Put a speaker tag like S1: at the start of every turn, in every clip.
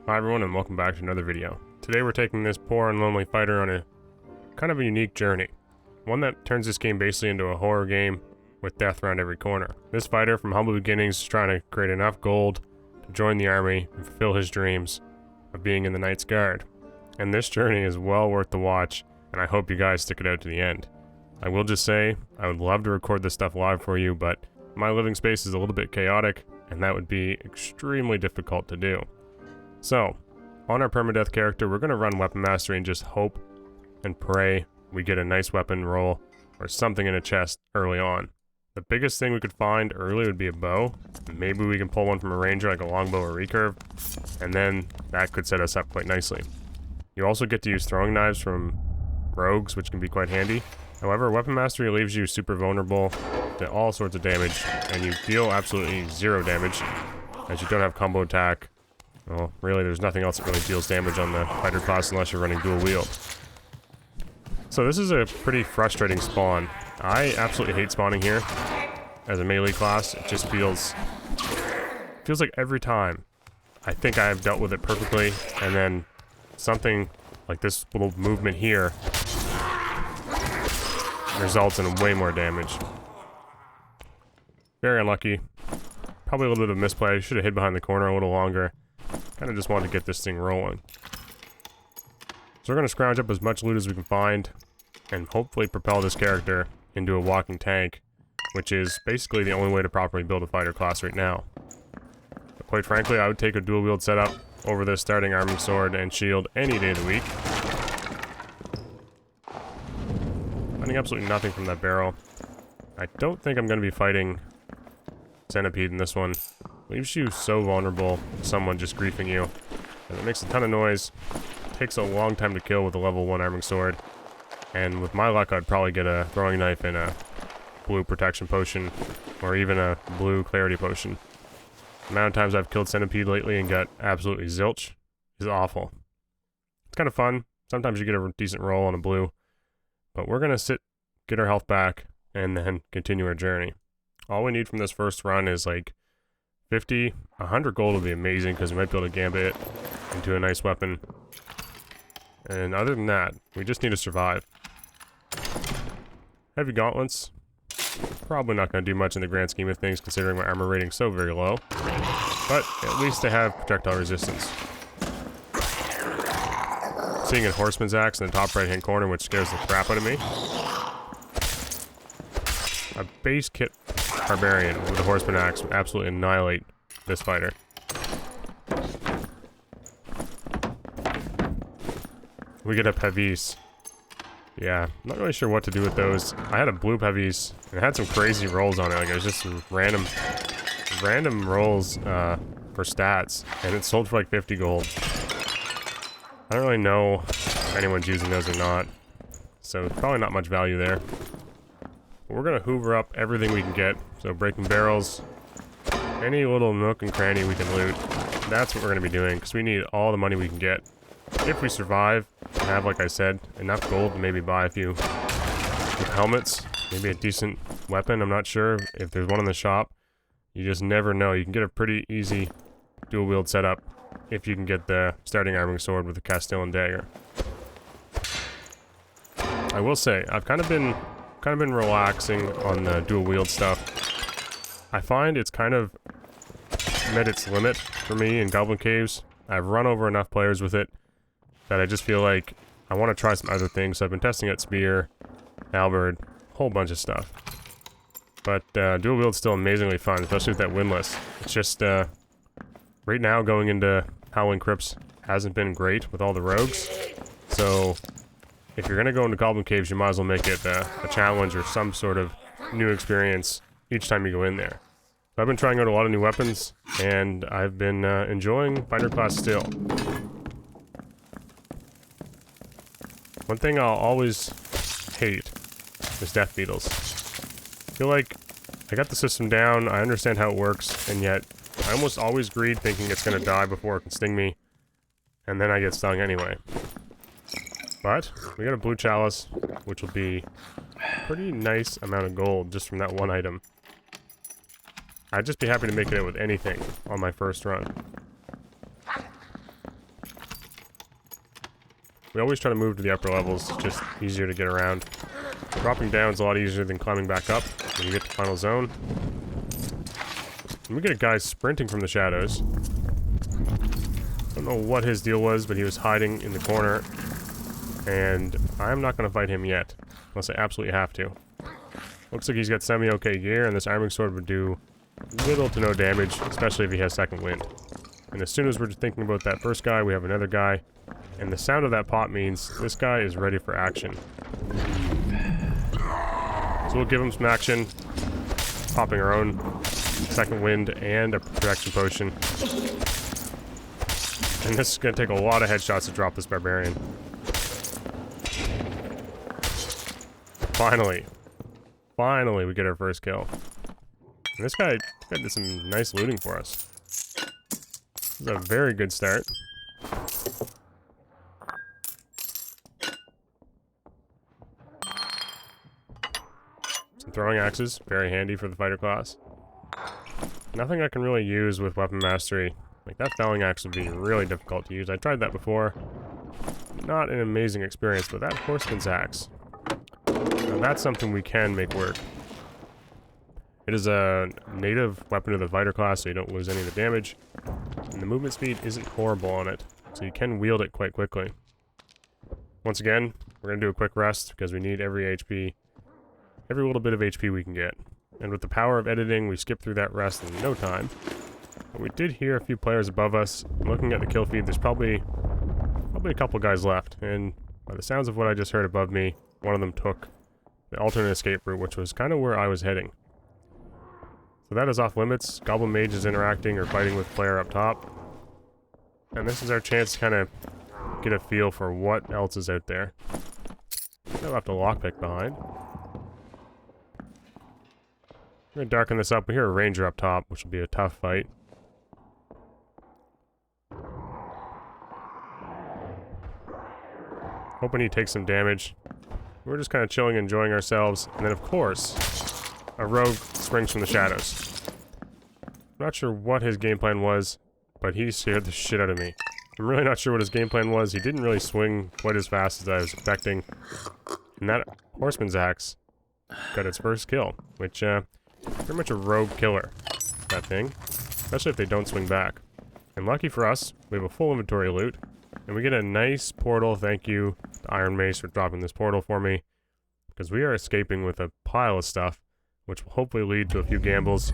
S1: Hi everyone and welcome back to another video. Today we're taking this poor and lonely fighter on a kind of a unique journey. One that turns this game basically into a horror game with death around every corner. This fighter from humble beginnings is trying to create enough gold to join the army and fulfill his dreams of being in the Knight's Guard. And this journey is well worth the watch, and I hope you guys stick it out to the end. I will just say, I would love to record this stuff live for you, but my living space is a little bit chaotic, and that would be extremely difficult to do. So, on our Permadeath character, we're going to run Weapon Mastery and just hope and pray we get a nice weapon roll or something in a chest early on. The biggest thing we could find early would be a bow. Maybe we can pull one from a ranger like a longbow or recurve, and then that could set us up quite nicely. You also get to use throwing knives from rogues, which can be quite handy. However, Weapon Mastery leaves you super vulnerable to all sorts of damage, and you deal absolutely zero damage, as you don't have combo attack. Well, really, there's nothing else that really deals damage on the fighter class unless you're running dual wield. So this is a pretty frustrating spawn. I absolutely hate spawning here as a melee class. It just feels like every time I think I've dealt with it perfectly, and then something like this little movement here results in way more damage. Very unlucky. Probably a little bit of misplay. I should have hid behind the corner a little longer. Kind of just wanted to get this thing rolling. So we're going to scrounge up as much loot as we can find and hopefully propel this character into a walking tank, which is basically the only way to properly build a fighter class right now. But quite frankly, I would take a dual wield setup over this starting arming sword and shield any day of the week. Finding absolutely nothing from that barrel. I don't think I'm going to be fighting Centipede in this one. Leaves you so vulnerable to someone just griefing you. And it makes a ton of noise. Takes a long time to kill with a level 1 arming sword. And with my luck, I'd probably get a throwing knife and a blue protection potion, or even a blue clarity potion. The amount of times I've killed Centipede lately and got absolutely zilch is awful. It's kind of fun. Sometimes you get a decent roll on a blue. But we're going to get our health back, and then continue our journey. All we need from this first run is like 50, 100 gold would be amazing because we might be able to gambit it into a nice weapon. And other than that, we just need to survive. Heavy gauntlets. Probably not going to do much in the grand scheme of things considering my armor rating's so very low. But at least they have projectile resistance. Seeing a horseman's axe in the top right hand corner, which scares the crap out of me. A base kit barbarian with a horseman axe would absolutely annihilate this fighter. We get a Pevis. Yeah, I'm not really sure what to do with those. I had a blue Pevis, and it had some crazy rolls on it. Like, it was just some random rolls for stats, and it sold for like 50 gold. I don't really know if anyone's using those or not, so probably not much value there. But we're gonna hoover up everything we can get, so breaking barrels, any little nook and cranny we can loot. That's what we're gonna be doing, because we need all the money we can get. If we survive, and have, like I said, enough gold to maybe buy a few helmets, maybe a decent weapon. I'm not sure if there's one in the shop. You just never know. You can get a pretty easy dual wield setup if you can get the starting arming sword with the Castellan dagger. I will say, I've kind of been relaxing on the dual wield stuff. I find it's kind of met its limit for me in Goblin Caves. I've run over enough players with it that I just feel like I want to try some other things. So I've been testing out spear, halberd, a whole bunch of stuff. But dual wield's still amazingly fun, especially with that windlass. It's just right now going into Howling Crypts hasn't been great with all the rogues. So if you're gonna go into Goblin Caves, you might as well make it a challenge or some sort of new experience each time you go in there. So I've been trying out a lot of new weapons, and I've been enjoying fighter class still. One thing I'll always hate is death beetles. I feel like I got the system down, I understand how it works, and yet I almost always greed thinking it's gonna die before it can sting me, and then I get stung anyway. But we got a blue chalice, which will be a pretty nice amount of gold just from that one item. I'd just be happy to make it out with anything on my first run. We always try to move to the upper levels, it's just easier to get around. Dropping down is a lot easier than climbing back up when you get to final zone. And we get a guy sprinting from the shadows. Don't know what his deal was, but he was hiding in the corner. And I'm not going to fight him yet, unless I absolutely have to. Looks like he's got semi-okay gear, and this arming sword would do little to no damage, especially if he has second wind. And as soon as we're thinking about that first guy, we have another guy. And the sound of that pop means this guy is ready for action. So we'll give him some action, popping our own second wind and a protection potion. And this is going to take a lot of headshots to drop this barbarian. Finally we get our first kill. And this guy did some nice looting for us. This is a very good start. Some throwing axes, very handy for the fighter class. Nothing I can really use with weapon mastery. Like, that felling axe would be really difficult to use. I tried that before. Not an amazing experience, but that horseman's axe. Now that's something we can make work. It is a native weapon of the fighter class, so you don't lose any of the damage. And the movement speed isn't horrible on it, so you can wield it quite quickly. Once again, we're going to do a quick rest, because we need every HP, every little bit of HP we can get. And with the power of editing, we skip through that rest in no time. But we did hear a few players above us. Looking at the kill feed, there's probably a couple guys left. And by the sounds of what I just heard above me, one of them took the alternate escape route, which was kind of where I was heading. So that is off limits. Goblin Mage is interacting or fighting with player up top. And this is our chance to kind of get a feel for what else is out there. I left a lockpick behind. We're going to darken this up. We hear a ranger up top, which will be a tough fight. Hoping he takes some damage. We're just kind of chilling, enjoying ourselves. And then, of course, a rogue springs from the shadows. I'm not sure what his game plan was, but he scared the shit out of me. I'm really not sure what his game plan was. He didn't really swing quite as fast as I was expecting. And that horseman's axe got its first kill, which, pretty much a rogue killer, that thing. Especially if they don't swing back. And lucky for us, we have a full inventory loot. And we get a nice portal. Thank you to Iron Mace for dropping this portal for me. Because we are escaping with a pile of stuff, which will hopefully lead to a few gambles.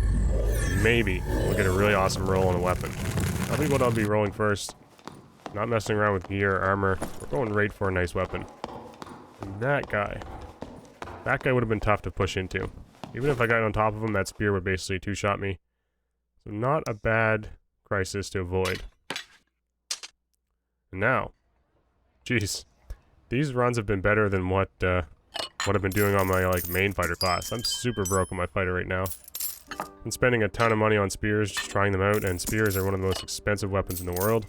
S1: Maybe we'll get a really awesome roll on a weapon. I think what I'll be rolling first, not messing around with gear or armor. We're going right for a nice weapon. And that guy would have been tough to push into. Even if I got on top of him, that spear would basically two-shot me. So not a bad crisis to avoid. And now, jeez, these runs have been better than what I've been doing on my main fighter class. I'm super broke on my fighter right now. I'm spending a ton of money on spears, just trying them out, and spears are one of the most expensive weapons in the world.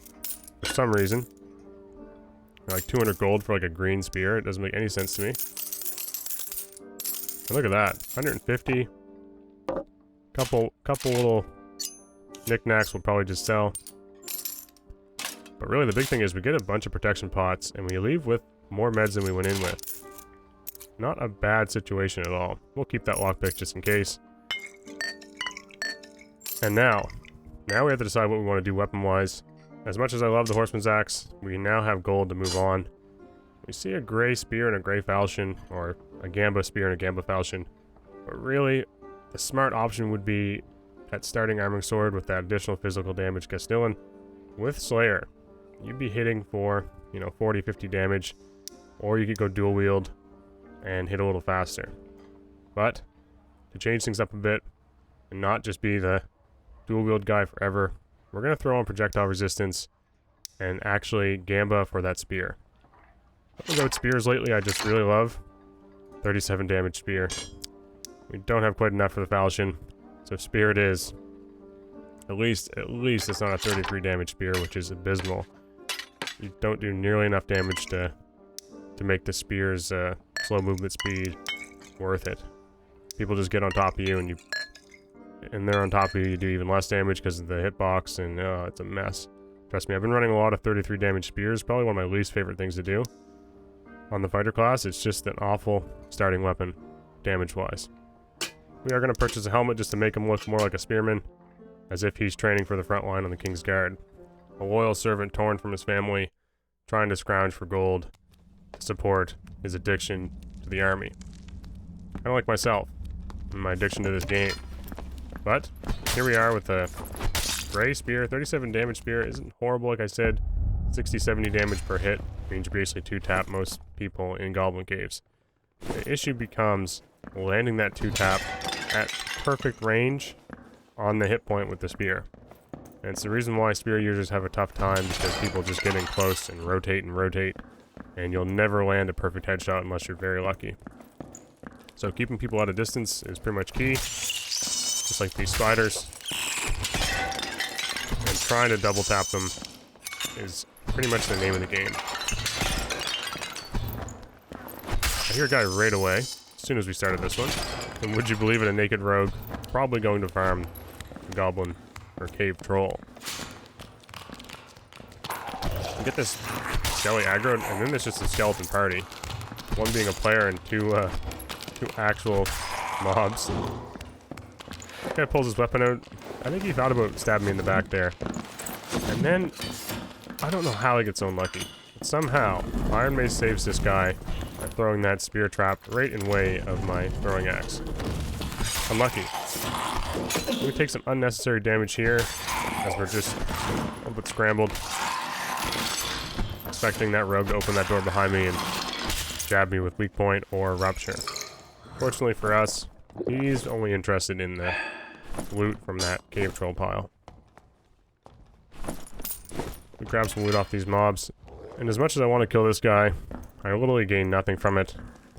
S1: For some reason. They're like 200 gold for like a green spear. It doesn't make any sense to me. And look at that, 150. Couple little knickknacks will probably just sell. But really the big thing is we get a bunch of protection pots, and we leave with more meds than we went in with. Not a bad situation at all. We'll keep that lockpick just in case. And now we have to decide what we want to do weapon-wise. As much as I love the horseman's axe, we now have gold to move on. We see a gray spear and a gray falchion, or a gamba spear and a gamba falchion. But really, the smart option would be that starting arming sword with that additional physical damage Castellan. With Slayer, you'd be hitting for, 40, 50 damage. Or you could go dual wield and hit a little faster. But, to change things up a bit, and not just be the dual wield guy forever, we're going to throw on projectile resistance and actually gamba for that spear. Weapons out spears lately I just really love. 37 damage spear. We don't have quite enough for the falchion, so spear it is. At least it's not a 33 damage spear, which is abysmal. You don't do nearly enough damage to make the spear's slow movement speed worth it. People just get on top of you, and they're on top of you, you do even less damage because of the hitbox, and it's a mess. Trust me, I've been running a lot of 33 damage spears, probably one of my least favorite things to do on the fighter class. It's just an awful starting weapon, damage-wise. We are going to purchase a helmet just to make him look more like a spearman, as if he's training for the front line on the King's Guard. A loyal servant torn from his family, trying to scrounge for gold to support his addiction to the army. Kind of like myself, and my addiction to this game. But, here we are with a gray spear. 37 damage spear isn't horrible, like I said. 60-70 damage per hit means you basically 2-tap most people in Goblin Caves. The issue becomes landing that 2-tap at perfect range on the hit point with the spear. And it's the reason why spear users have a tough time, because people just get in close and rotate, and you'll never land a perfect headshot unless you're very lucky. So keeping people at a distance is pretty much key, just like these spiders. And trying to double tap them is pretty much the name of the game. I hear a guy right away, as soon as we started this one. And would you believe it, a naked rogue, probably going to farm a goblin or cave troll. You get this skelly aggro, and then there's just a skeleton party. One being a player and two actual mobs. This guy pulls his weapon out. I think he thought about stabbing me in the back there. And then, I don't know how he gets so unlucky. But somehow, Iron Mace saves this guy by throwing that spear trap right in way of my throwing axe. Unlucky. We take some unnecessary damage here, as we're just a little bit scrambled. Expecting that rogue to open that door behind me and jab me with weak point or rupture. Fortunately for us, he's only interested in the loot from that cave troll pile. We grab some loot off these mobs, and as much as I want to kill this guy, I literally gain nothing from it,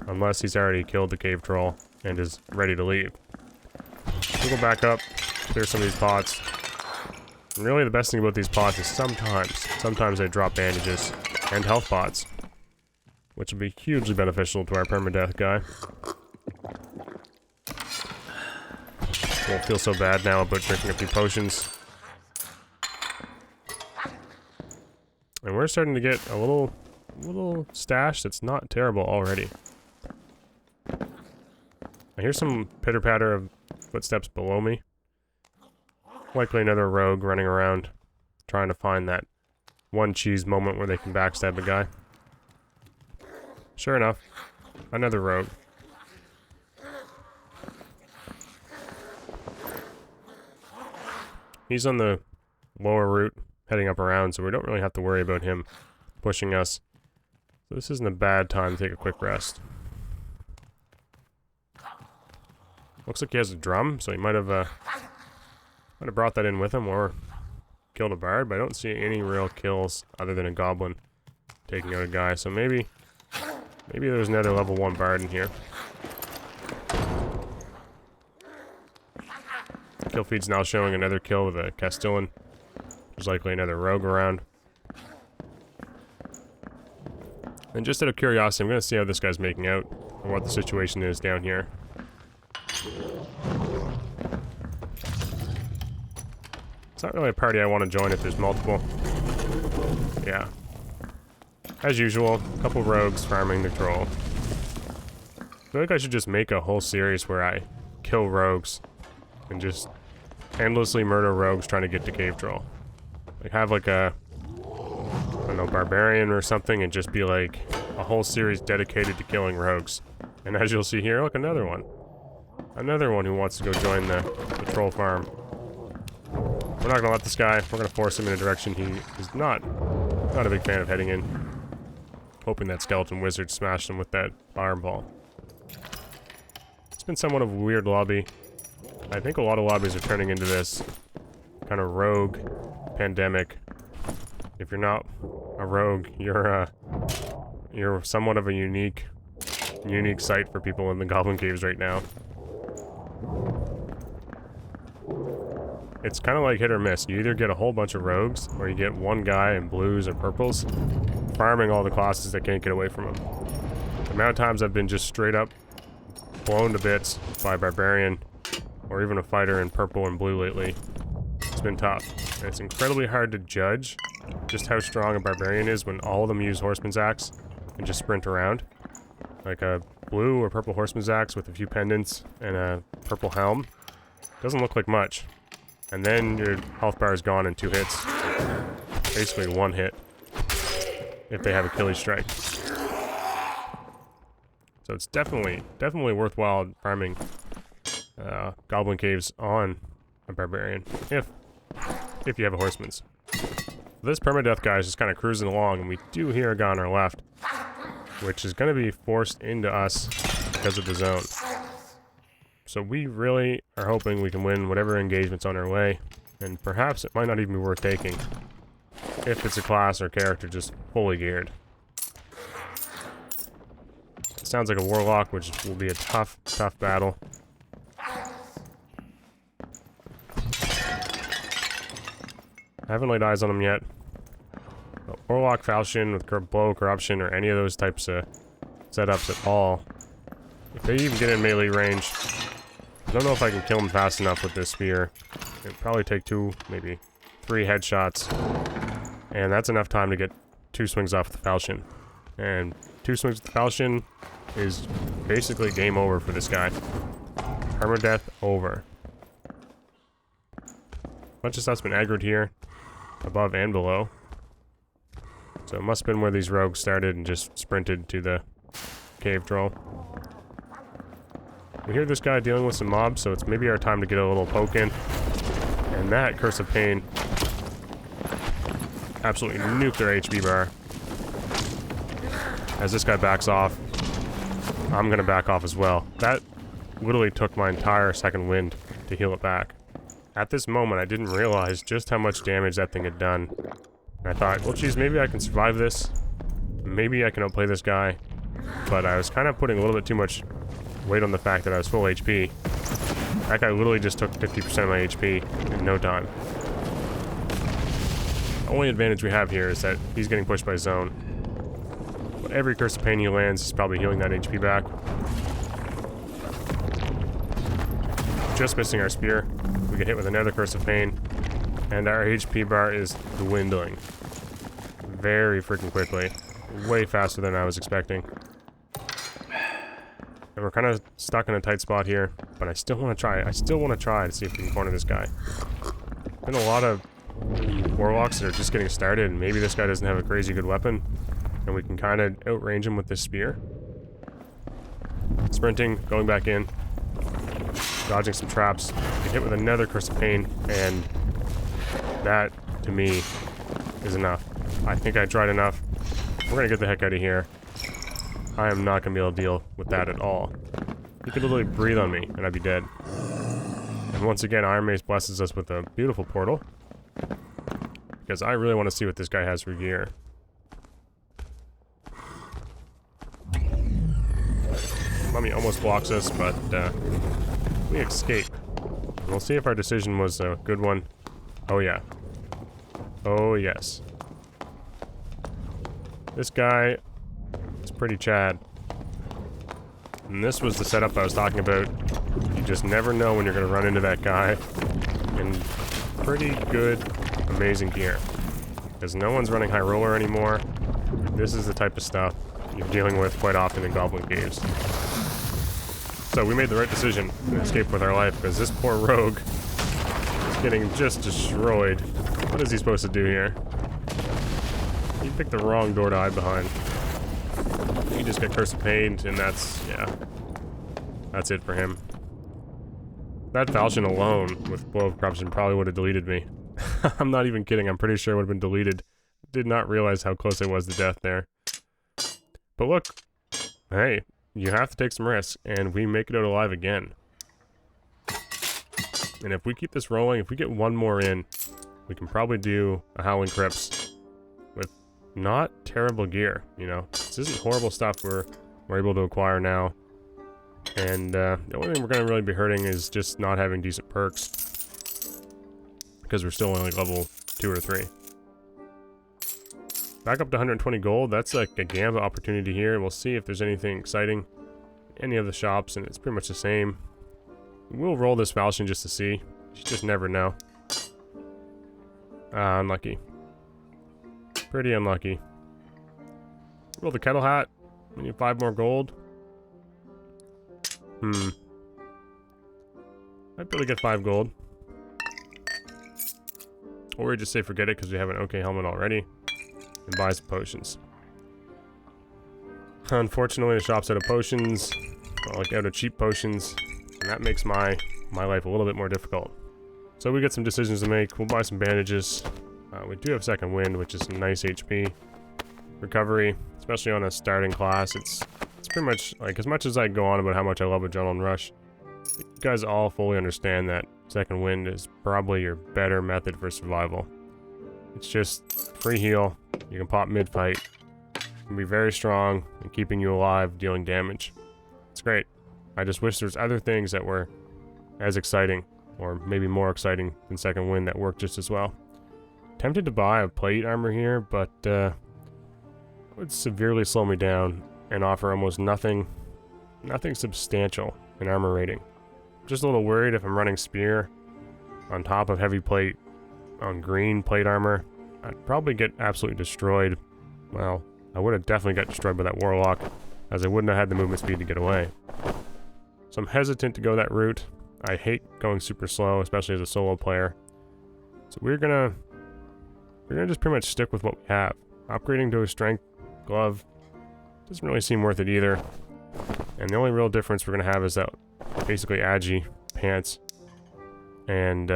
S1: unless he's already killed the cave troll and is ready to leave. We'll go back up, clear some of these pots. And really the best thing about these pots is sometimes they drop bandages and health pots, which will be hugely beneficial to our permadeath guy. Won't feel so bad now about drinking a few potions. And we're starting to get a little stash that's not terrible already. I hear some pitter-patter of footsteps below me. Likely another rogue running around, trying to find that one cheese moment where they can backstab a guy. Sure enough, another rogue. He's on the lower route, heading up around, so we don't really have to worry about him pushing us. So this isn't a bad time to take a quick rest. Looks like he has a drum, so he might have brought that in with him or killed a bard, but I don't see any real kills other than a goblin taking out a guy. So maybe there's another level 1 bard in here. Kill feed's now showing another kill with a Castellan. There's likely another rogue around. And just out of curiosity, I'm going to see how this guy's making out and what the situation is down here. It's not really a party I want to join if there's multiple. Yeah. As usual, a couple rogues farming the troll. I feel like I should just make a whole series where I kill rogues and just endlessly murder rogues trying to get to cave troll. Like have like a, I don't know, barbarian or something, and just be like a whole series dedicated to killing rogues. And as you'll see here, look, another one. Another one who wants to go join the troll farm. We're not gonna let this guy, we're gonna force him in a direction he is not a big fan of heading in. Hoping that skeleton wizard smashed him with that fireball. It's been somewhat of a weird lobby. I think a lot of lobbies are turning into this kind of rogue pandemic. If you're not a rogue, you're somewhat of a unique sight for people in the Goblin Caves right now. It's kind of like hit or miss. You either get a whole bunch of rogues, or you get one guy in blues or purples farming all the classes that can't get away from him. The amount of times I've been just straight up blown to bits by a barbarian or even a fighter in purple and blue lately, it's been tough. And it's incredibly hard to judge just how strong a barbarian is when all of them use horseman's axe and just sprint around. Like a blue or purple horseman's axe with a few pendants and a purple helm. Doesn't look like much. And then your health bar is gone in 2 hits. Basically 1 hit. If they have Achilles strike. So it's definitely worthwhile farming Goblin Caves on a barbarian. If you have a horseman's. This permadeath guy is just kind of cruising along, and we do hear a guy on our left, which is going to be forced into us because of the zone. So we really are hoping we can win whatever engagement's on our way, and perhaps it might not even be worth taking if it's a class or character just fully geared. It sounds like a warlock, which will be a tough battle. I haven't laid eyes on him yet. But warlock, falchion with blow, corruption, or any of those types of setups at all. If they even get in melee range, I don't know if I can kill him fast enough with this spear. It'd probably take 2, maybe 3 headshots. And that's enough time to get 2 swings off the falchion. And 2 swings with the falchion is basically game over for this guy. Permadeath over. Bunch of stuff's been aggroed here, above and below. So it must have been where these rogues started and just sprinted to the cave troll. We hear this guy dealing with some mobs, so it's maybe our time to get a little poke in. And that Curse of Pain absolutely nuked their HP bar. As this guy backs off, I'm gonna back off as well. That literally took my entire second wind to heal it back. At this moment, I didn't realize just how much damage that thing had done. And I thought, well, geez, maybe I can survive this. Maybe I can outplay this guy. But I was kind of putting a little bit too much weight on the fact that I was full HP. That guy literally just took 50% of my HP in no time. The only advantage we have here is that he's getting pushed by zone. But every Curse of Pain he lands, he's probably healing that HP back. Just missing our spear. We get hit with another Curse of Pain. And our HP bar is dwindling. Very freaking quickly. Way faster than I was expecting. And we're kind of stuck in a tight spot here. But I still want to try. I still want to try to see if we can corner this guy. Been a lot of warlocks that are just getting started. And maybe this guy doesn't have a crazy good weapon. And we can kind of outrange him with this spear. Sprinting, going back in. Dodging some traps. Get hit with another Curse of Pain. And that, to me, is enough. I think I tried enough. We're gonna get the heck out of here. I am not gonna be able to deal with that at all. He could literally breathe on me, and I'd be dead. And once again, Iron Mace blesses us with a beautiful portal. Because I really want to see what this guy has for gear. Mummy almost blocks us, but we escape. And we'll see if our decision was a good one. Oh yeah. Oh yes. This guy is pretty Chad. And this was the setup I was talking about. You just never know when you're going to run into that guy in pretty good, amazing gear. Because no one's running High Roller anymore. This is the type of stuff you're dealing with quite often in Goblin Caves. So we made the right decision and escaped with our life, because this poor rogue is getting just destroyed. What is he supposed to do here? He picked the wrong door to hide behind. He just got Curse of Pain, and that's, yeah. That's it for him. That falchion alone, with Blow of Corruption, probably would have deleted me. I'm not even kidding, I'm pretty sure it would have been deleted. Did not realize how close I was to death there. But look, hey, you have to take some risks, and we make it out alive again. And if we keep this rolling, if we get one more in, we can probably do a Howling Crypts with not terrible gear, you know. This isn't horrible stuff we're able to acquire now. And the only thing we're going to really be hurting is just not having decent perks. Because we're still only level 2 or 3. Back up to 120 gold, that's like a gambit opportunity here. We'll see if there's anything exciting. Any of the shops, and it's pretty much the same. We'll roll this falchion just to see. You just never know. Unlucky. Pretty unlucky. Roll the kettle hat. We need 5 more gold. Might be able to get 5 gold. Or we just say forget it because we have an okay helmet already. And buy some potions. Unfortunately, the shop's out of potions. Well, like out of cheap potions. And that makes my life a little bit more difficult. So we got some decisions to make. We'll buy some bandages. We do have second wind, which is some nice HP. Recovery, especially on a starting class, it's pretty much, like, as much as I go on about how much I love Adrenaline Rush, you guys all fully understand that second wind is probably your better method for survival. It's just free heal, you can pop mid-fight, can be very strong in keeping you alive, dealing damage. It's great. I just wish there was other things that were as exciting, or maybe more exciting than second wind that work just as well. Tempted to buy a plate armor here, but it would severely slow me down and offer almost nothing substantial in armor rating. Just a little worried if I'm running spear on top of heavy plate on green plate armor. I'd probably get absolutely destroyed. Well, I would have definitely got destroyed by that warlock, as I wouldn't have had the movement speed to get away. So I'm hesitant to go that route. I hate going super slow, especially as a solo player. So we're gonna just pretty much stick with what we have. Upgrading to a strength glove doesn't really seem worth it either. And the only real difference we're gonna have is that basically agi pants. And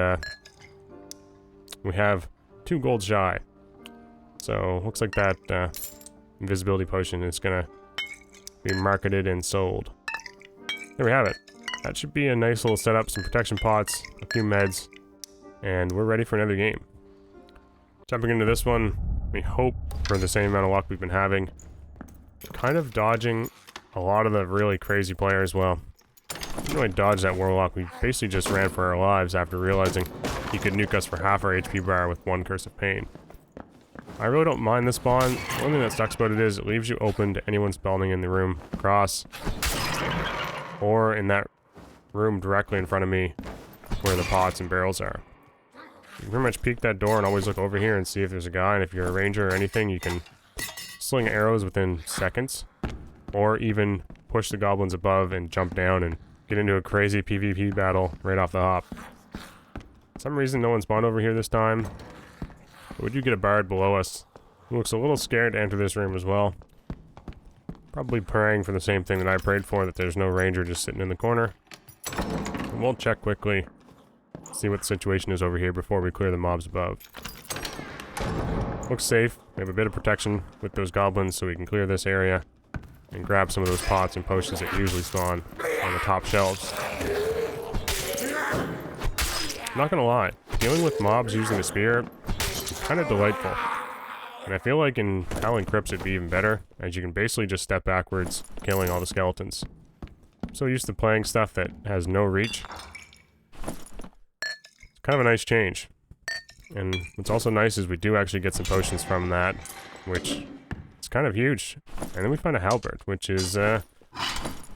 S1: we have 2 gold shy. So looks like that invisibility potion is gonna be marketed and sold. There we have it. That should be a nice little setup, some protection pots, a few meds, and we're ready for another game. Jumping into this one, we hope for the same amount of luck we've been having. Kind of dodging a lot of the really crazy players. Well, we didn't really dodge that warlock. We basically just ran for our lives after realizing he could nuke us for half our HP bar with 1 Curse of Pain. I really don't mind this spawn. The only thing that sucks about it is it leaves you open to anyone spawning in the room across, or in that room directly in front of me where the pots and barrels are. You can pretty much peek that door and always look over here and see if there's a guy, and if you're a ranger or anything, you can sling arrows within seconds, or even push the goblins above and jump down and get into a crazy PvP battle right off the hop. For some reason no one spawned over here this time, but we do get a bard below us who looks a little scared to enter this room as well. Probably praying for the same thing that I prayed for, that there's no ranger just sitting in the corner. And we'll check quickly, see what the situation is over here before we clear the mobs above. Looks safe. We have a bit of protection with those goblins, so we can clear this area and grab some of those pots and potions that usually spawn on the top shelves. I'm not gonna lie, dealing with mobs using a spear is kind of delightful. And I feel like in Howling Crypts it'd be even better, as you can basically just step backwards, killing all the skeletons. I'm so used to playing stuff that has no reach. It's kind of a nice change. And what's also nice is we do actually get some potions from that, which is kind of huge. And then we find a halberd, which is a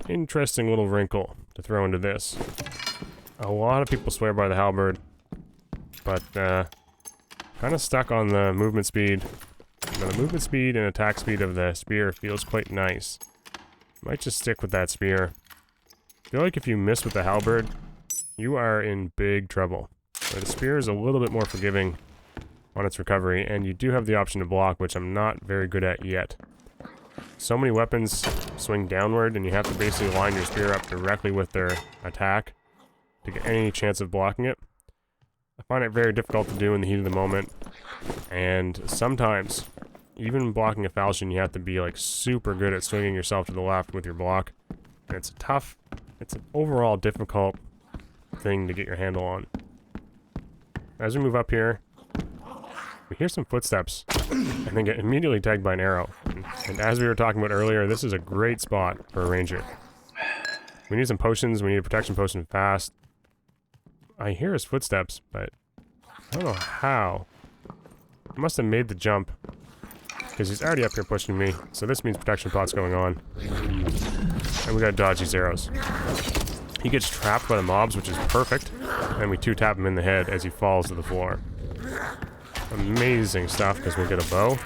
S1: interesting little wrinkle to throw into this. A lot of people swear by the halberd, but kind of stuck on the movement speed. Now, the movement speed and attack speed of the spear feels quite nice. Might just stick with that spear. I feel like if you miss with the halberd, you are in big trouble. The spear is a little bit more forgiving on its recovery, and you do have the option to block, which I'm not very good at yet. So many weapons swing downward, and you have to basically line your spear up directly with their attack to get any chance of blocking it. I find it very difficult to do in the heat of the moment, and sometimes, even blocking a falchion, you have to be like super good at swinging yourself to the left with your block. And it's an overall difficult thing to get your handle on. As we move up here, we hear some footsteps, and then get immediately tagged by an arrow. And as we were talking about earlier, this is a great spot for a ranger. We need some potions, we need a protection potion fast. I hear his footsteps, but I don't know how. I must have made the jump, because he's already up here pushing me, so this means protection pot's going on. And we gotta dodge these arrows. He gets trapped by the mobs, which is perfect, and we 2-tap him in the head as he falls to the floor. Amazing stuff, because we'll get a bow.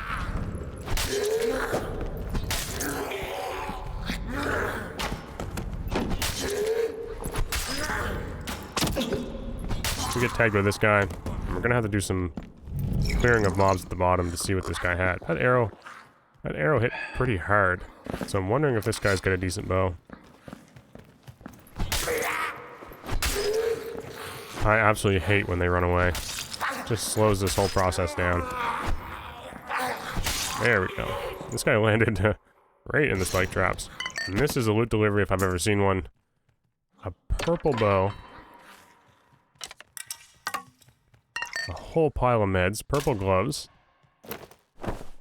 S1: get tagged by this guy. And we're gonna have to do some clearing of mobs at the bottom to see what this guy had. That arrow hit pretty hard. So I'm wondering if this guy's got a decent bow. I absolutely hate when they run away. Just slows this whole process down. There we go. This guy landed right in the spike traps. And this is a loot delivery if I've ever seen one. A purple bow. A whole pile of meds. Purple gloves.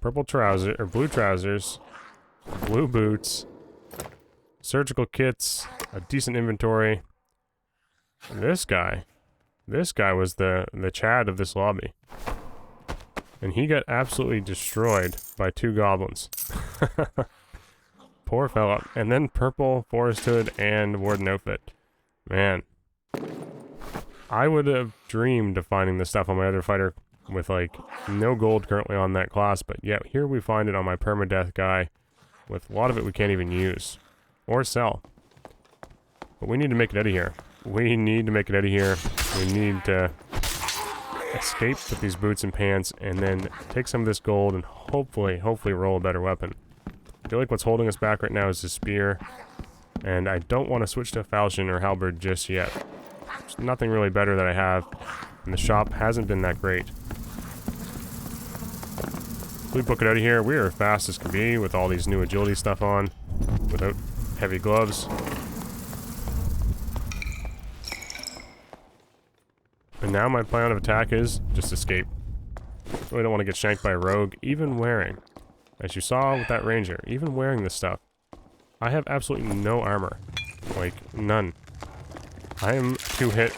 S1: Purple trousers, or blue trousers. Blue boots. Surgical kits. A decent inventory. And this guy was the Chad of this lobby. And he got absolutely destroyed by 2 goblins. Poor fella. And then purple forest hood and warden outfit. Man. I would have dreamed of finding this stuff on my other fighter with like no gold currently on that class, but yeah, here we find it on my permadeath guy with a lot of it we can't even use or sell. But we need to make it out of here. We need to make it out of here. We need to escape with these boots and pants and then take some of this gold and hopefully roll a better weapon. I feel like what's holding us back right now is the spear, and I don't want to switch to a falchion or halberd just yet. There's nothing really better that I have, and the shop hasn't been that great. We book it out of here. We are fast as can be with all these new agility stuff on, without heavy gloves. And now my plan of attack is just escape. Really don't want to get shanked by a rogue, even wearing, as you saw with that ranger, even wearing this stuff. I have absolutely no armor. Like, none. I am two-hit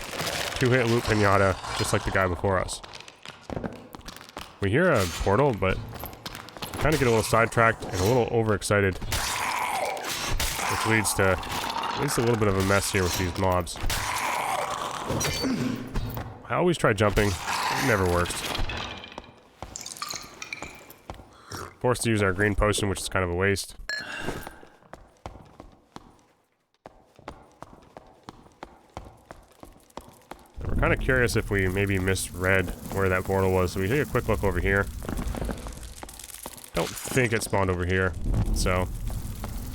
S1: loot pinata, just like the guy before us. We hear a portal, but we kind of get a little sidetracked and a little overexcited, which leads to at least a little bit of a mess here with these mobs. I always try jumping, it never works. Forced to use our green potion, which is kind of a waste. And we're kind of curious if we maybe misread where that portal was, so we take a quick look over here. Don't think it spawned over here, so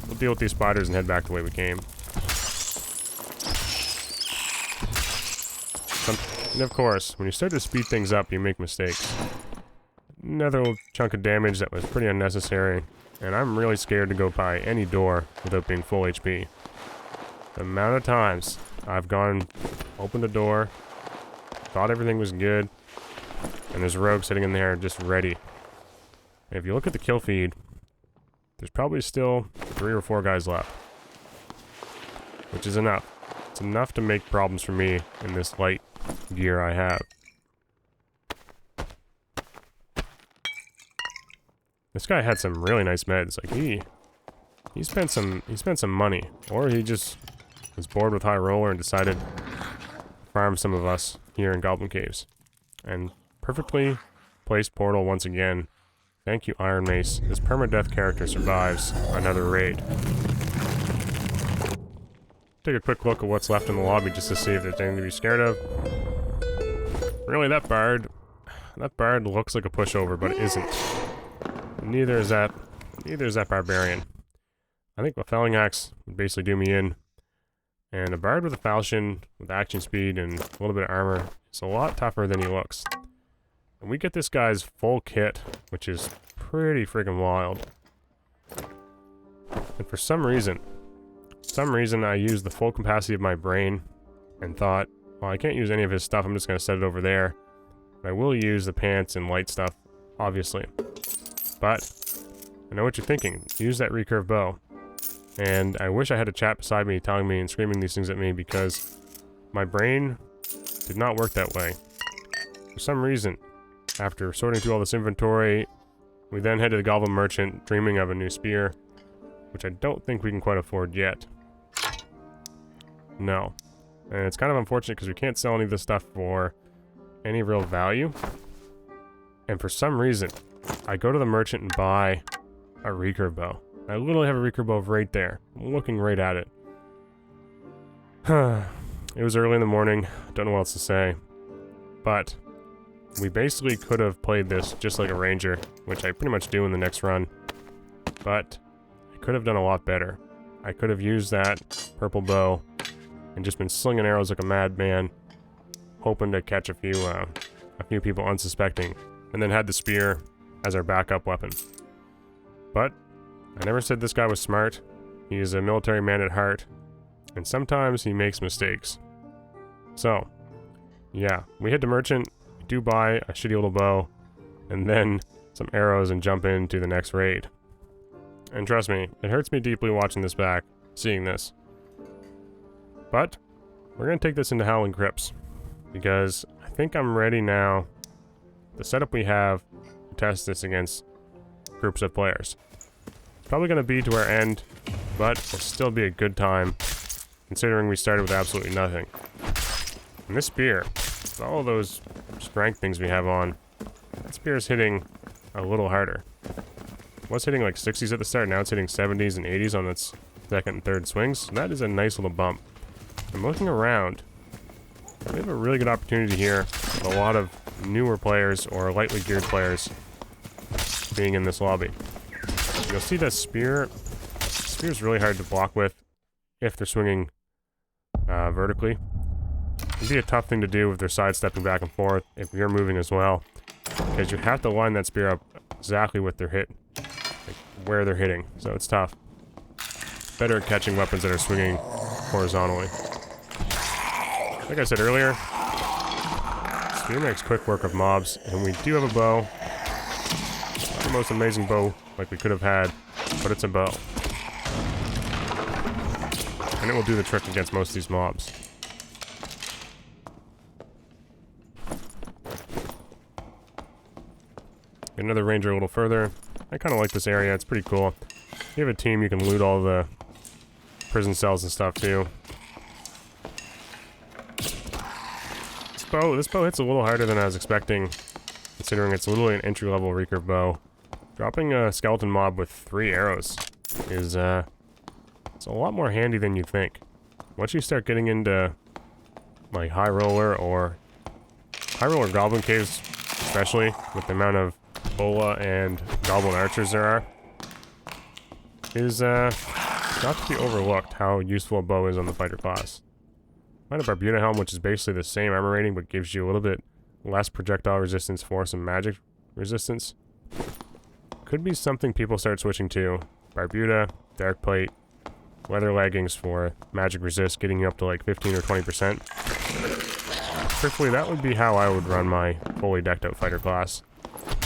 S1: we'll deal with these spiders and head back the way we came. And of course, when you start to speed things up, you make mistakes. Another little chunk of damage that was pretty unnecessary, and I'm really scared to go by any door without being full HP. The amount of times I've gone, opened a door, thought everything was good, and there's a rogue sitting in there just ready. And if you look at the kill feed, there's probably still 3 or 4 guys left. Which is enough. It's enough to make problems for me in this light gear I have. This guy had some really nice meds. Like he spent some money, or he just was bored with High Roller and decided to farm some of us here in Goblin Caves. And perfectly placed portal once again. Thank you, Iron Mace. This permadeath character survives another raid. Take a quick look at what's left in the lobby just to see if there's anything to be scared of. Really, that bard looks like a pushover, but it isn't. Neither is that barbarian. I think a felling axe would basically do me in. And a bard with a falchion, with action speed and a little bit of armor, is a lot tougher than he looks. And we get this guy's full kit, which is pretty freaking wild. And for some reason I used the full capacity of my brain and thought, well, I can't use any of his stuff, I'm just going to set it over there. But I will use the pants and light stuff, obviously. But I know what you're thinking. Use that recurve bow. And I wish I had a chat beside me telling me and screaming these things at me, because my brain did not work that way. For some reason, after sorting through all this inventory, we then head to the Goblin Merchant, dreaming of a new spear, which I don't think we can quite afford yet. No. And it's kind of unfortunate because we can't sell any of this stuff for any real value. And for some reason, I go to the merchant and buy a recurve bow. I literally have a recurve bow right there. I'm looking right at it. It was early in the morning. Don't know what else to say. But we basically could have played this just like a ranger, which I pretty much do in the next run. But I could have done a lot better. I could have used that purple bow and just been slinging arrows like a madman, hoping to catch a few people unsuspecting, and then had the spear as our backup weapon. But I never said this guy was smart. He is a military man at heart, and sometimes he makes mistakes. So, yeah, we hit the merchant, we do buy a shitty little bow, and then some arrows and jump into the next raid. And trust me, it hurts me deeply watching this back, seeing this. But, we're going to take this into Howling Crypts, because I think I'm ready now, the setup we have, to test this against groups of players. It's probably going to be to our end, but it'll still be a good time, considering we started with absolutely nothing. And this spear, with all of those strength things we have on, that spear is hitting a little harder. It was hitting like 60s at the start, now it's hitting 70s and 80s on its second and third swings, so that is a nice little bump. I'm looking around. We have a really good opportunity here with a lot of newer players or lightly geared players being in this lobby. You'll see the spear. Spear's really hard to block with if they're swinging vertically. It'd be a tough thing to do if they're sidestepping back and forth, if you're moving as well, because you have to line that spear up exactly with their hit, like where they're hitting, so it's tough. Better at catching weapons that are swinging horizontally. Like I said earlier, spear makes quick work of mobs, and we do have a bow. Not the most amazing bow like we could have had, but it's a bow. And it will do the trick against most of these mobs. Get another ranger a little further. I kind of like this area, it's pretty cool. If you have a team, you can loot all the prison cells and stuff too. This bow hits a little harder than I was expecting, considering it's literally an entry-level recurve bow. Dropping a skeleton mob with 3 arrows is it's a lot more handy than you think. Once you start getting into like high roller Goblin Caves, especially with the amount of bola and goblin archers there are, is not to be overlooked how useful a bow is on the fighter class. Find a Barbuda helm, which is basically the same armor rating, but gives you a little bit less projectile resistance for some magic resistance. Could be something people start switching to. Barbuda, Dark Plate, leather leggings for magic resist, getting you up to like 15 or 20%. Truthfully, that would be how I would run my fully decked out fighter class.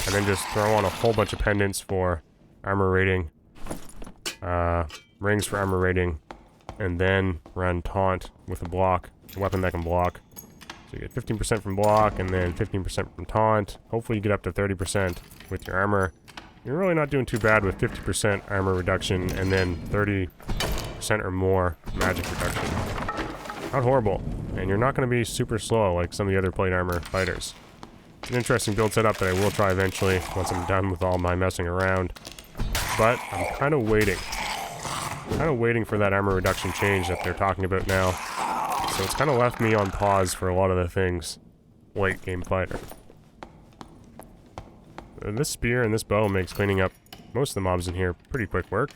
S1: And then just throw on a whole bunch of pendants for armor rating, rings for armor rating, and then run taunt with a block, a weapon that can block. So you get 15% from block, and then 15% from taunt. Hopefully you get up to 30% with your armor. You're really not doing too bad with 50% armor reduction, and then 30% or more magic reduction. Not horrible, and you're not going to be super slow like some of the other plate armor fighters. It's an interesting build setup that I will try eventually once I'm done with all my messing around. But I'm kind of waiting. For that armor reduction change that they're talking about now. So it's kind of left me on pause for a lot of the things late game fighter. This spear and this bow makes cleaning up most of the mobs in here pretty quick work.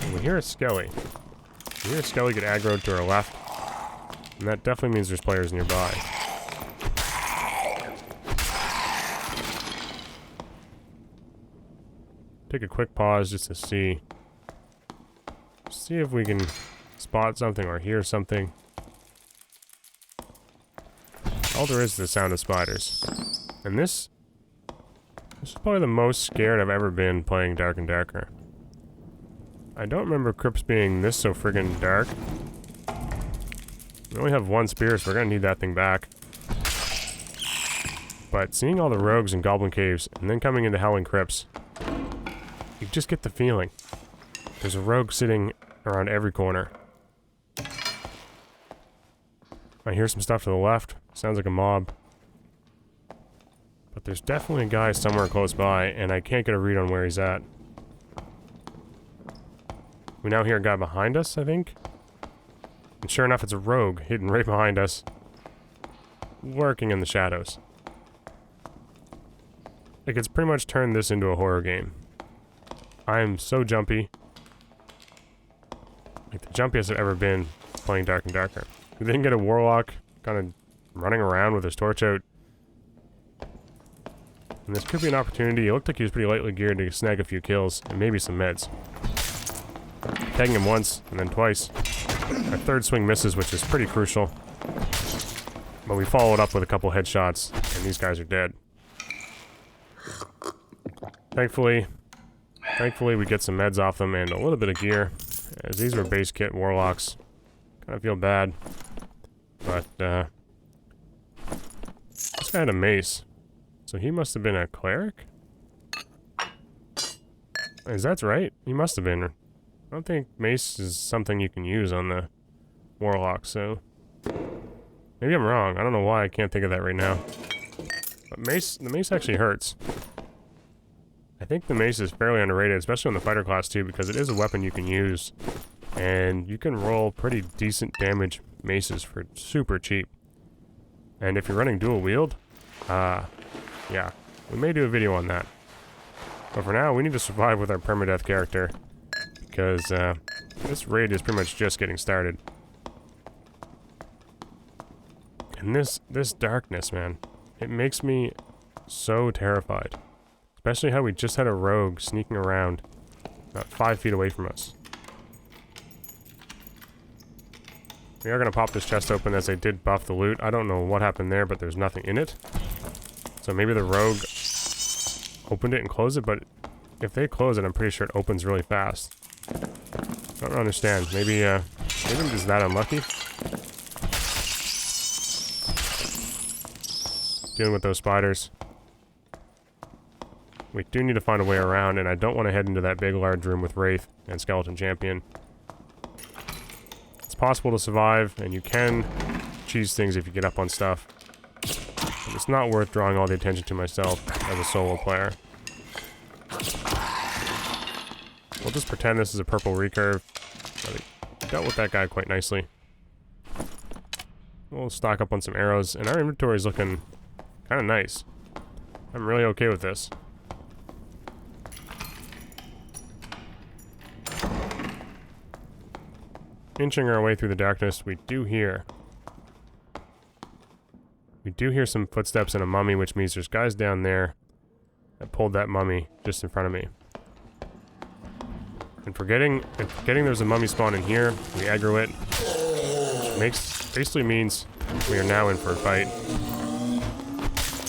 S1: And we hear a skelly. We hear a skelly get aggroed to our left, and that definitely means there's players nearby. Take a quick pause just to see if we can spot something or hear something. All there is the sound of spiders. And this is probably the most scared I've ever been playing Dark and Darker. I don't remember Crypts being this so friggin' dark. We only have 1 spear, so we're gonna need that thing back. But seeing all the rogues in Goblin Caves, and then coming into Howling Crypts, you just get the feeling. There's a rogue sitting around every corner. I hear some stuff to the left. Sounds like a mob. But there's definitely a guy somewhere close by, and I can't get a read on where he's at. We now hear a guy behind us, I think. And sure enough, it's a rogue hidden right behind us. lurking in the shadows. Like, it's pretty much turned this into a horror game. I am so jumpy. Like, the jumpiest I've ever been playing Dark and Darker. We then get a warlock kind of running around with his torch out. And this could be an opportunity. It looked like he was pretty lightly geared to snag a few kills and maybe some meds. Tagging him once and then twice. Our third swing misses, which is pretty crucial. But we followed up with a couple headshots, and these guys are dead. Thankfully we get some meds off them and a little bit of gear, as these were base kit warlocks. Kind of feel bad. But, this guy had a mace. So he must have been a cleric? Is that right? He must have been. I don't think mace is something you can use on the warlock, so... Maybe I'm wrong. I don't know why I can't think of that right now. But the mace actually hurts. I think the mace is fairly underrated, especially on the fighter class too, because it is a weapon you can use. And you can roll pretty decent damage maces for super cheap. And if you're running dual wield, yeah, we may do a video on that. But for now, we need to survive with our permadeath character, because this raid is pretty much just getting started. And this darkness, man, it makes me so terrified. Especially how we just had a rogue sneaking around about 5 feet away from us. We are going to pop this chest open as they did buff the loot. I don't know what happened there, but there's nothing in it. So maybe the rogue opened it and closed it, but if they close it, I'm pretty sure it opens really fast. I don't understand. Maybe I'm just that unlucky. Dealing with those spiders. We do need to find a way around, and I don't want to head into that big large room with Wraith and Skeleton Champion. It's possible to survive, and you can cheese things if you get up on stuff. But it's not worth drawing all the attention to myself as a solo player. We'll just pretend this is a purple recurve. I dealt with that guy quite nicely. We'll stock up on some arrows, and our inventory is looking kind of nice. I'm really okay with this. Inching our way through the darkness, we do hear some footsteps and a mummy, which means there's guys down there that pulled that mummy just in front of me. And forgetting there's a mummy spawn in here, we aggro it, which basically means we are now in for a fight.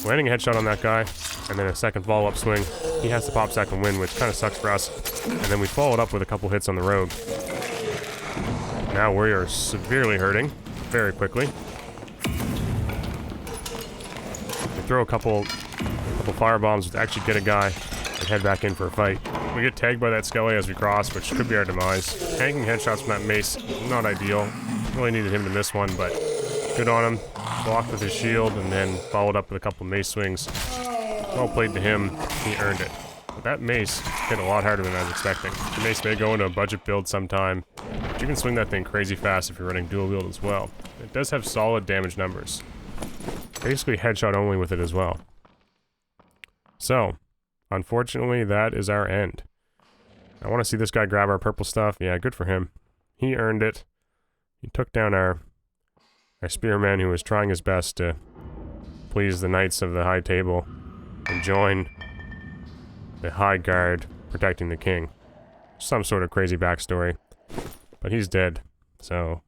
S1: Landing a headshot on that guy, and then a second follow-up swing. He has to pop second win, which kind of sucks for us. And then we followed up with a couple hits on the rogue. Now we are severely hurting, very quickly. We throw a couple firebombs to actually get a guy and head back in for a fight. We get tagged by that skelly as we cross, which could be our demise. Tanking headshots from that mace, not ideal. Really needed him to miss one, but good on him. Blocked with his shield, and then followed up with a couple mace swings. Well played to him, he earned it. But that mace hit a lot harder than I was expecting. The mace may go into a budget build sometime, but you can swing that thing crazy fast if you're running dual wield as well. It does have solid damage numbers. Basically headshot only with it as well. So, unfortunately, that is our end. I want to see this guy grab our purple stuff. Yeah, good for him. He earned it. He took down our spearman, who was trying his best to please the knights of the high table and join the high guard protecting the king. Some sort of crazy backstory. But he's dead. So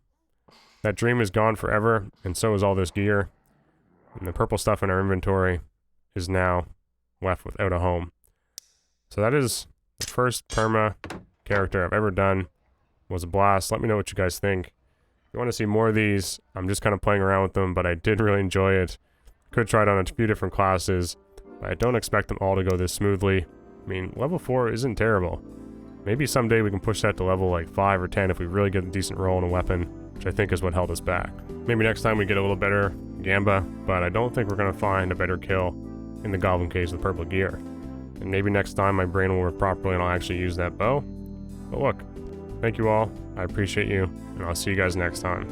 S1: that dream is gone forever, and so is all this gear. And the purple stuff in our inventory is now left without a home. So that is the first perma character I've ever done. It was a blast. Let me know what you guys think. If you want to see more of these, I'm just kind of playing around with them, but I did really enjoy it. Could try it on a few different classes, but I don't expect them all to go this smoothly. I mean, level 4 isn't terrible. Maybe someday we can push that to level like 5 or 10 if we really get a decent roll on a weapon, which I think is what held us back. Maybe next time we get a little better Gamba, but I don't think we're going to find a better kill in the Goblin Caves with purple gear. And maybe next time my brain will work properly and I'll actually use that bow. But look, thank you all, I appreciate you, and I'll see you guys next time.